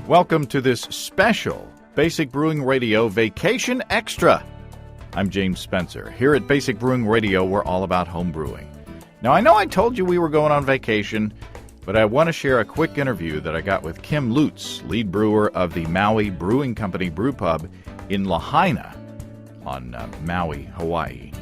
Welcome to this special Basic Brewing Radio Vacation Extra. I'm James Spencer. Here at Basic Brewing Radio, we're all about home brewing. Now, I know I told you we were going on vacation, but I want to share a quick interview that I got with Kim Lutz, lead brewer of the Maui Brewing Company brewpub in Lahaina on Maui, Hawaii.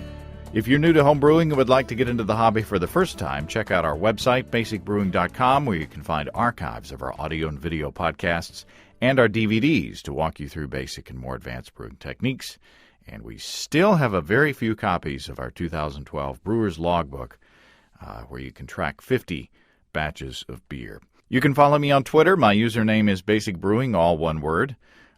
If you're new to home brewing and would like to get into the hobby for the first time, check out our website, basicbrewing.com, where you can find archives of our audio and video podcasts and our DVDs to walk you through basic and more advanced brewing techniques. And we still have a very few copies of our 2012 Brewer's Logbook, where you can track 50 batches of beer. You can follow me on Twitter. My username is Basic Brewing, all one word.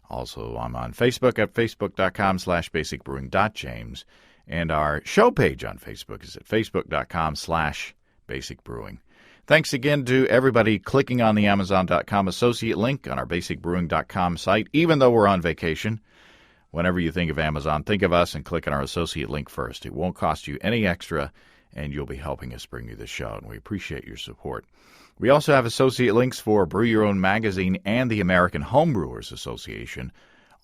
Also, I'm on Facebook at facebook.com/basicbrewing.james. And our show page on Facebook is at facebook.com/basicbrewing. Thanks again to everybody clicking on the Amazon.com associate link on our basicbrewing.com site, even though we're on vacation. Whenever you think of Amazon, think of us and click on our associate link first. It won't cost you any extra, and you'll be helping us bring you the show, and we appreciate your support. We also have associate links for Brew Your Own Magazine and the American Homebrewers Association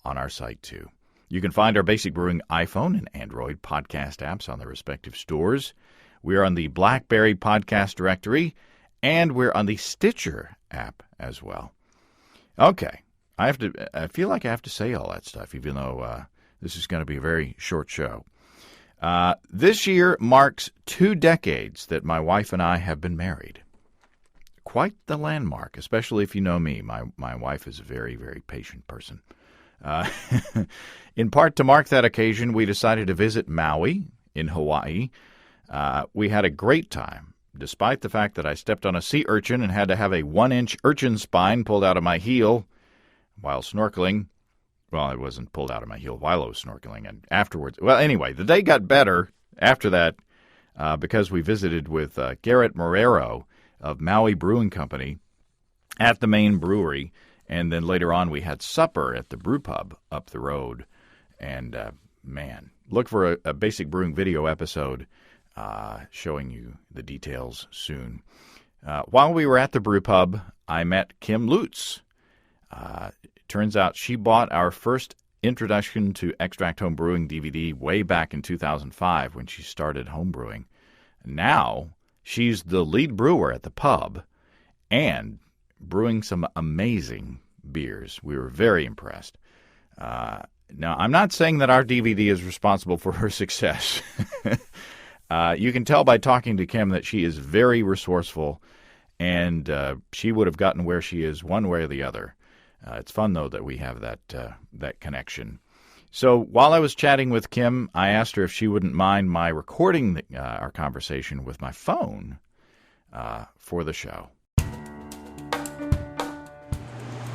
on our site, too. You can find our Basic Brewing iPhone and Android podcast apps on their respective stores. We're on the BlackBerry podcast directory, and we're on the Stitcher app as well. Okay, I feel like I have to say all that stuff, even though this is going to be a very short show. This year marks 2 decades that my wife and I have been married. Quite the landmark, especially if you know me. My wife is a very, very patient person. In part to mark that occasion, we decided to visit Maui in Hawaii. We had a great time, despite the fact that I stepped on a sea urchin and had to have a 1-inch urchin spine pulled out of my heel while snorkeling. Well, it wasn't pulled out of my heel while I was snorkeling, and afterwards. Well, anyway, the day got better after that because we visited with Garrett Marrero of Maui Brewing Company at the main brewery. And then later on, we had supper at the brewpub up the road. And, man, look for a Basic Brewing video episode showing you the details soon. While we were at the brewpub, I met Kim Lutz. Turns out she bought our first Introduction to Extract Home Brewing DVD way back in 2005 when she started homebrewing. Now, she's the lead brewer at the pub and brewing some amazing beers. We were very impressed. Now, I'm not saying that our DVD is responsible for her success. You can tell by talking to Kim that she is very resourceful, and she would have gotten where she is one way or the other. It's fun, though, that we have that connection. So while I was chatting with Kim, I asked her if she wouldn't mind my recording our conversation with my phone for the show.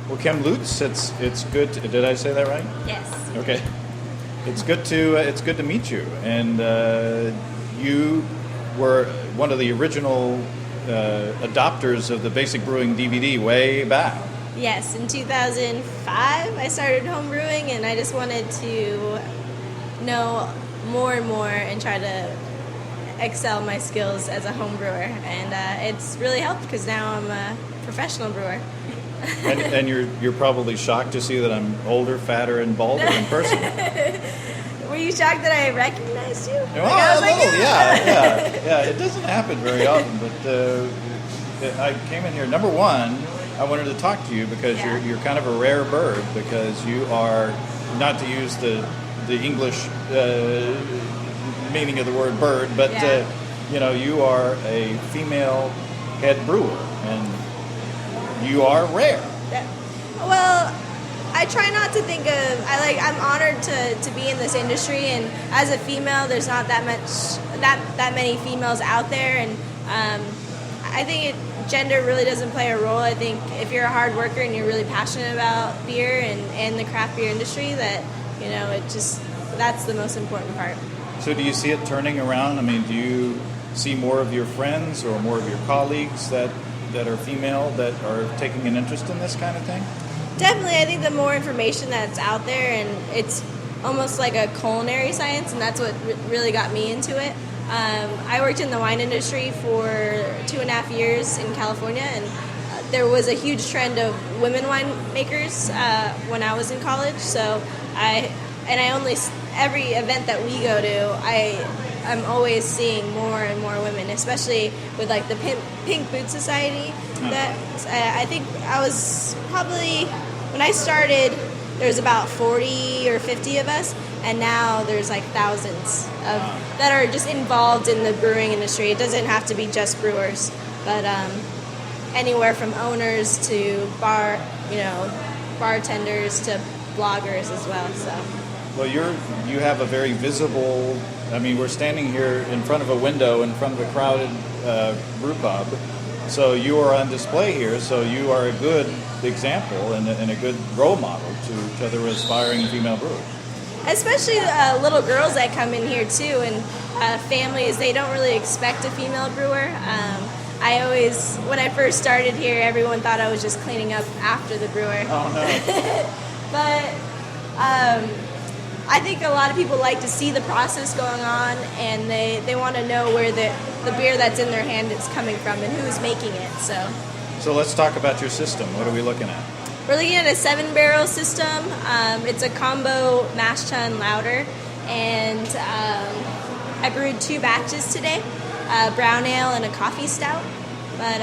Well, Kim Lutz, it's good. Did I say that right? Yes. Okay. It's good to meet you. And you were one of the original adopters of the Basic Brewing DVD way back. Yes, in 2005 I started home brewing, and I just wanted to know more and more and try to excel my skills as a home brewer. And it's really helped because now I'm a professional brewer. And you're probably shocked to see that I'm older, fatter, and balder in person. Were you shocked that I recognized you? Well, yeah. It doesn't happen very often, but I came in here. Number one, I wanted to talk to you because you're kind of a rare bird, because you are, not to use the English meaning of the word bird, but you are a female head brewer, and you are rare. Well, I try not to think of. I'm honored to be in this industry, and as a female, there's not that many females out there, and I think gender really doesn't play a role. I think if you're a hard worker and you're really passionate about beer and the craft beer industry, that that's the most important part. So, do you see it turning around? I mean, do you see more of your friends or more of your colleagues that are female that are taking an interest in this kind of thing? Definitely. I think the more information that's out there, and it's almost like a culinary science, and that's what really got me into it. I worked in the wine industry for 2.5 years in California, and there was a huge trend of women winemakers when I was in college. So every event that we go to, I'm always seeing more and more women, especially with like the Pink Boot Society. That I think I was probably, when I started, there's about 40 or 50 of us, and now there's like thousands of that are just involved in the brewing industry. It doesn't have to be just brewers, but anywhere from owners to bartenders to bloggers as well. So. Well, you have a very visible. I mean, we're standing here in front of a window in front of a crowded brew pub. So you are on display here. So you are a good example and a good role model to other aspiring female brewers. Especially little girls that come in here too, and families. They don't really expect a female brewer. When I first started here, everyone thought I was just cleaning up after the brewer. Oh no! But I think a lot of people like to see the process going on, and they want to know where the beer that's in their hand is coming from and who's making it. So let's talk about your system. What are we looking at? We're looking at a 7-barrel system. It's a combo mash tun lauter, and I brewed 2 batches today, a brown ale and a coffee stout. But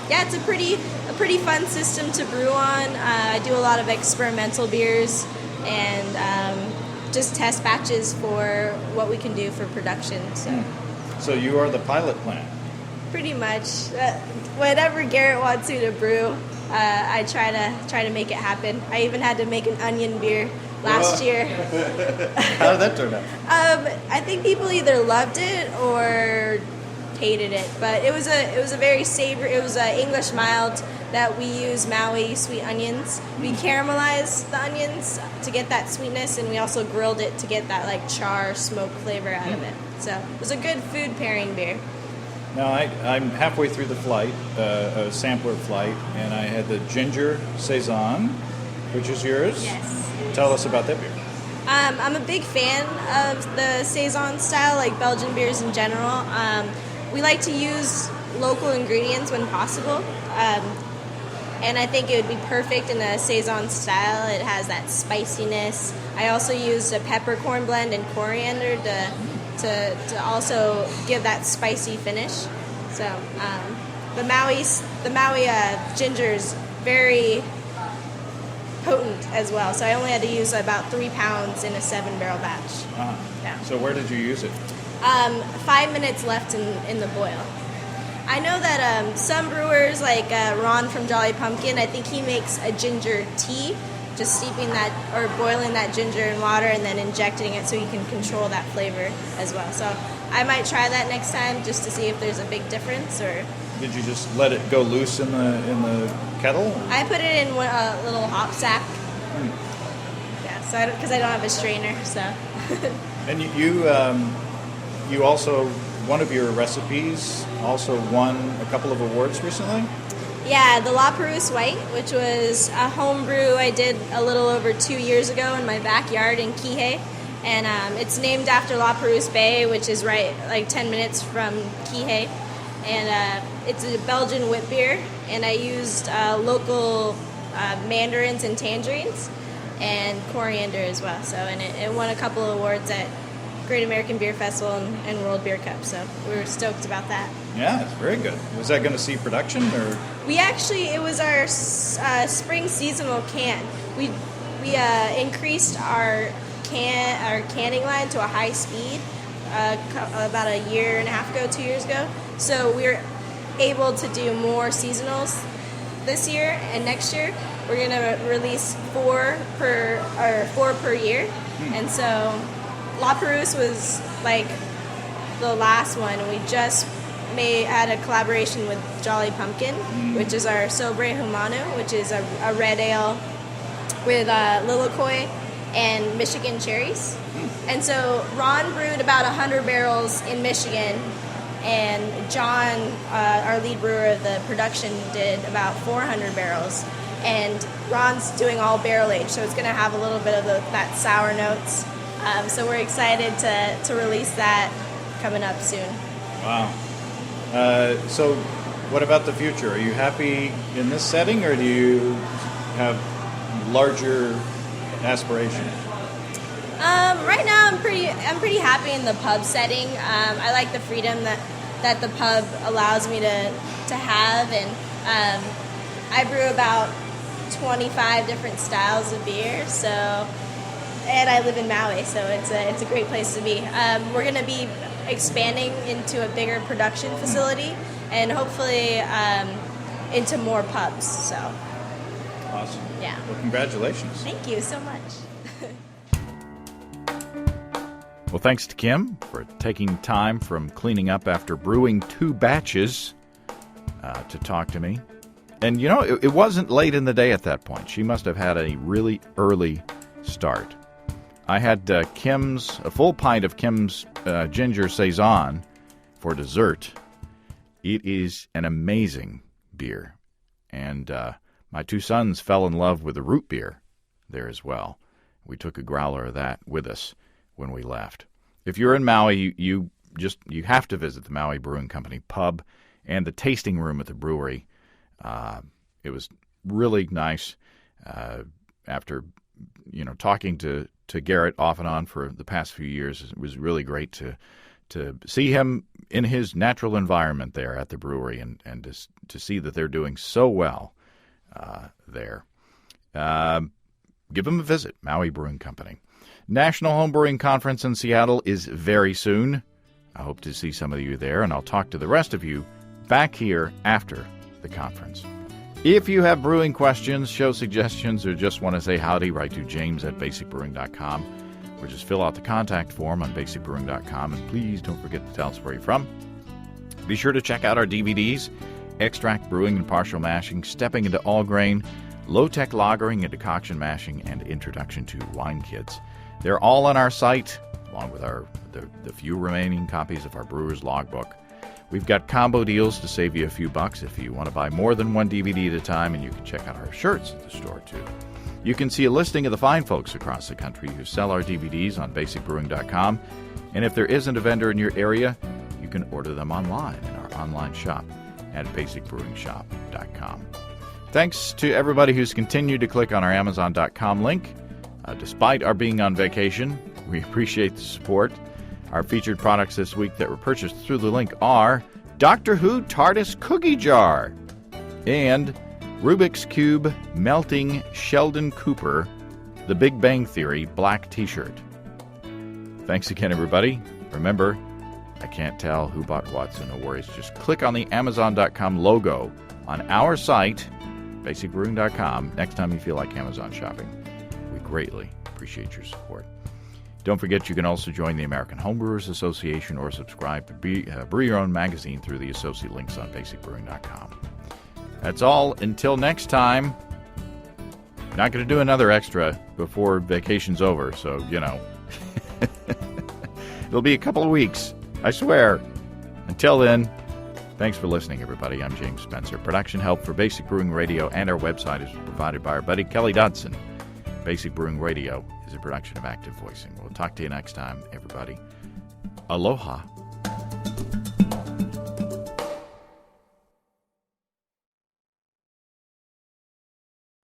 it's a pretty fun system to brew on. I do a lot of experimental beers and just test batches for what we can do for production. So you are the pilot plant. Pretty much, whatever Garrett wants me to brew, I try to make it happen. I even had to make an onion beer last year. How did that turn out? I think people either loved it or hated it, but it was a very savory. It was an English mild that we use Maui sweet onions. We caramelized the onions to get that sweetness, and we also grilled it to get that like char smoke flavor out of it. So it was a good food pairing beer. Now, I'm halfway through the flight, a sampler flight, and I had the ginger saison, which is yours. Yes. Tell us about that beer. I'm a big fan of the saison style, like Belgian beers in general. We like to use local ingredients when possible, and I think it would be perfect in a saison style. It has that spiciness. I also used a peppercorn blend and coriander to also give that spicy finish. So the Maui ginger is very potent as well. So I only had to use about 3 pounds in a 7-barrel batch. Uh-huh. Yeah. So where did you use it? 5 minutes left in the boil. I know that some brewers, like Ron from Jolly Pumpkin, I think he makes a ginger tea, just steeping that or boiling that ginger in water and then injecting it so you can control that flavor as well. So I might try that next time just to see if there's a big difference. Or did you just let it go loose in the kettle? I put it in a little hop sack. Yeah, so because I don't have a strainer, so. And you also, one of your recipes also won a couple of awards recently? Yeah, the La Perouse White, which was a home brew I did a little over 2 years ago in my backyard in Kihei. And it's named after La Perouse Bay, which is right like 10 minutes from Kihei. And it's a Belgian wit beer. And I used local mandarins and tangerines and coriander as well. So, and it won a couple of awards at Great American Beer Festival and World Beer Cup, so we were stoked about that. Yeah, it's very good. Was that going to see production, or? It was our spring seasonal can. We increased our canning line to a high speed about a year and a half ago, 2 years ago. So we were able to do more seasonals this year, and next year we're going to release 4 per year, and so. La Perouse was like the last one, and we just had a collaboration with Jolly Pumpkin, which is our Sobre Humano, which is a red ale with lilikoi and Michigan cherries. And so Ron brewed about 100 barrels in Michigan, and John, our lead brewer of the production, did about 400 barrels. And Ron's doing all barrel aged, so it's going to have a little bit of that sour notes. So we're excited to release that coming up soon. Wow. So What about the future? Are you happy in this setting, or do you have larger aspirations? Right now, I'm pretty happy in the pub setting. I like the freedom that the pub allows me to have, and I brew about 25 different styles of beer. So, and I live in Maui, so it's a great place to be. We're going to be expanding into a bigger production facility, and hopefully into more pubs. So, awesome. Yeah. Well, congratulations. Thank you so much. Well, thanks to Kim for taking time from cleaning up after brewing 2 batches to talk to me. And, you know, it wasn't late in the day at that point. She must have had a really early start. I had a full pint of Kim's Ginger Saison for dessert. It is an amazing beer. And my 2 sons fell in love with the root beer there as well. We took a growler of that with us when we left. If you're in Maui, you have to visit the Maui Brewing Company pub and the tasting room at the brewery. It was really nice after talking to Garrett off and on for the past few years. It was really great to see him in his natural environment there at the brewery and to see that they're doing so well there. Give them a visit, Maui Brewing Company. National Homebrewing Conference in Seattle is very soon. I hope to see some of you there, and I'll talk to the rest of you back here after the conference. If you have brewing questions, show suggestions, or just want to say howdy, write to james@basicbrewing.com, or just fill out the contact form on basicbrewing.com, and please don't forget to tell us where you're from. Be sure to check out our DVDs, Extract Brewing and Partial Mashing, Stepping into All Grain, Low-Tech Lagering and Decoction Mashing, and Introduction to Wine Kits. They're all on our site, along with the few remaining copies of our Brewer's Logbook. We've got combo deals to save you a few bucks if you want to buy more than 1 DVD at a time, and you can check out our shirts at the store, too. You can see a listing of the fine folks across the country who sell our DVDs on basicbrewing.com, and if there isn't a vendor in your area, you can order them online in our online shop at basicbrewingshop.com. Thanks to everybody who's continued to click on our Amazon.com link. Despite our being on vacation, we appreciate the support. Our featured products this week that were purchased through the link are Doctor Who TARDIS Cookie Jar and Rubik's Cube Melting Sheldon Cooper The Big Bang Theory Black T-shirt. Thanks again, everybody. Remember, I can't tell who bought what, so no worries. Just click on the Amazon.com logo on our site, basicbrewing.com, next time you feel like Amazon shopping. We greatly appreciate your support. Don't forget you can also join the American Homebrewers Association or subscribe to Brew Your Own magazine through the associate links on basicbrewing.com. That's all. Until next time, not going to do another extra before vacation's over, so, it'll be a couple of weeks, I swear. Until then, thanks for listening, everybody. I'm James Spencer. Production help for Basic Brewing Radio and our website is provided by our buddy Kelly Dodson. Basic Brewing Radio is a production of Active Voicing. We'll talk to you next time, everybody. Aloha.